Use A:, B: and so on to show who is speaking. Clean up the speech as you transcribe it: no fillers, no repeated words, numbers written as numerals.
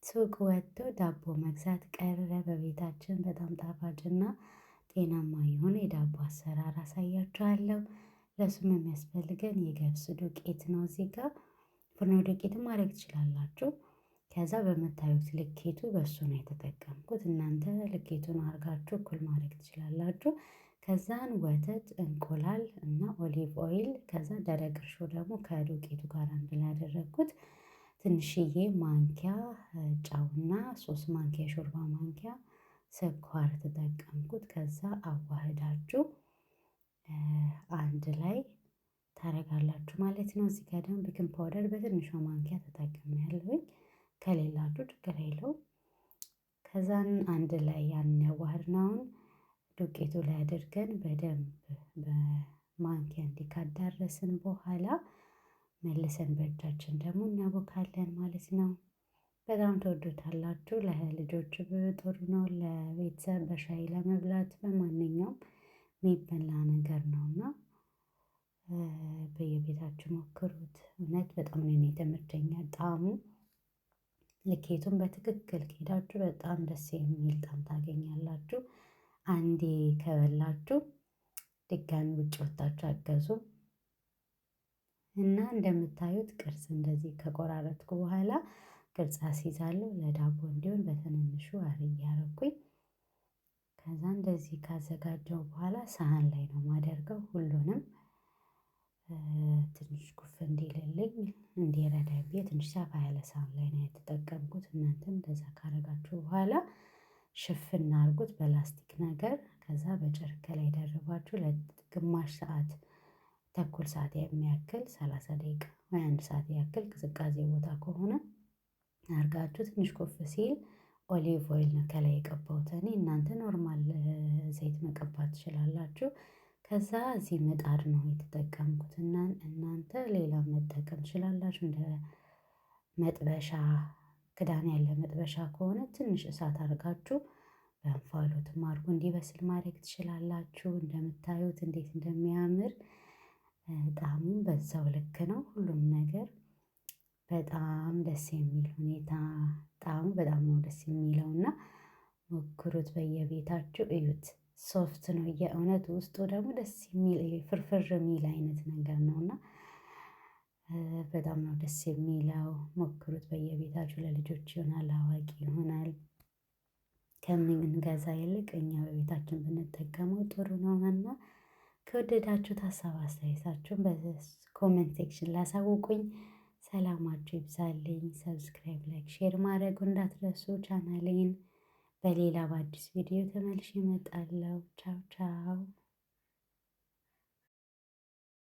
A: ሱቅ ወጥቶ ዳቦ መግዛት ቀረ። በቤታችን በጣም ጣፋጭና ጤናማ የሆነ የዳቦ አሰራር አሳያችኋለሁ። ለሱም የሚያስፈልገን የገብስ ዱቄት ነው። እዚህ ጋር ፍርኖ ዱቄትም ማድረግ ትችላላችሁ። ከዛ በምታዩት ልኬቱ በሱ ነው የተጠቀምኩት። እናንተ ልኬቱን አድርጋችሁ እኩል ማድረግ ትችላላችሁ። ከዛን ወተት፣ እንቁላል እና ኦሊቭ ኦይል ከዛ ደረቅ እርሾ ደግሞ ከዱቄቱ ጋር አንድ ላይ ያደረግኩት። ትንሽዬ ማንኪያ ጨውና 3 ማንኪያ የሾርባ ማንኪያ ስኳር ተጠቀምኩት። ከዛ አዋህዳችሁ አንድ ላይ ታረጋላችሁ ማለት ነው። እዚህ ጋር ደግሞ ቤኪንግ ፓውደር በትንሿ ማንኪያ ተጠቅሜያለሁኝ። ከሌላችሁ ችግር የለውም። ከዛን አንድ ላይ ያን ያዋህድነውን ዱቄቱ ላይ አድርገን በደንብ በማንኪያ እንዲህ ካዳረስን በኋላ መልሰን በእጃችን ደግሞ እናቦካለን ማለት ነው። በጣም ትወዱታላችሁ። ለልጆች ጥሩ ነው። ለቤተሰብ በሻይ ለመብላት በማንኛውም የሚበላ ነገር ነውና በየቤታችሁ ሞክሩት። እውነት በጣም ነው የተመቸኝ ጣዕሙ። ልኬቱን በትክክል ከሄዳችሁ በጣም ደስ የሚል ጣዕም ታገኛላችሁ። አንዴ ከበላችሁ ድጋሚ ውጭ ወጥታችሁ አትገዙም። እና እንደምታዩት ቅርጽ እንደዚህ ከቆራረጥኩ በኋላ ቅርጽ አስይዛለሁ። ለዳቦ እንዲሆን በትንንሹ እያረኩኝ ከዛ እንደዚህ ካዘጋጀው በኋላ ሳህን ላይ ነው የማደርገው። ሁሉንም ትንሽ ኩፍ እንዲልልኝ እንዲረዳኝ ብዬ ትንሽ ሰፋ ያለ ሳህን ላይ ነው የተጠቀምኩት። እናንተም እንደዛ ካረጋችሁ በኋላ ሽፍን አድርጉት በላስቲክ ነገር። ከዛ በጨርቅ ላይ ደርባችሁ ለግማሽ ሰዓት ተኩል ሰዓት የሚያክል 30 ደቂቃ ወይ 1 ሰዓት ያክል ቅዝቃዜ ቦታ ከሆነ አርጋችሁ ትንሽ ኮፍ ሲል ኦሊቭ ኦይል ነው ከላይ የቀባሁት እኔ። እናንተ ኖርማል ዘይት መቀባት ትችላላችሁ። ከዛ እዚህ ምጣድ ነው የተጠቀምኩት እና እናንተ ሌላ መጠቀም ትችላላችሁ። እንደ መጥበሻ ክዳን ያለ መጥበሻ ከሆነ ትንሽ እሳት አድርጋችሁ በእንፋሎትም አድርጎ እንዲበስል ማድረግ ትችላላችሁ። እንደምታዩት እንዴት እንደሚያምር ጣዕሙም በዛው ልክ ነው። ሁሉም ነገር በጣም ደስ የሚል ሁኔታ ጣዕሙ በጣም ነው ደስ የሚለው እና ሞክሩት በየቤታችሁ እዩት። ሶፍት ነው የእውነት ውስጡ ደግሞ ደስ የሚል ፍርፍር የሚል አይነት ነገር ነው እና በጣም ነው ደስ የሚለው። ሞክሩት በየቤታችሁ። ለልጆች ይሆናል፣ አዋቂ ይሆናል። ከምንገዛ ይልቅ እኛ በቤታችን ብንጠቀመው ጥሩ ነውና ከወደዳችሁት ሀሳብ አስተያየታችሁን በኮሜንት ሴክሽን ላሳውቁኝ። ሰላማችሁ ይብዛልኝ። ሰብስክራይብ፣ ላይክ፣ ሼር ማድረጉ እንዳትረሱ። ቻናሌን በሌላ በአዲስ ቪዲዮ ተመልሼ እመጣለሁ። ቻው ቻው።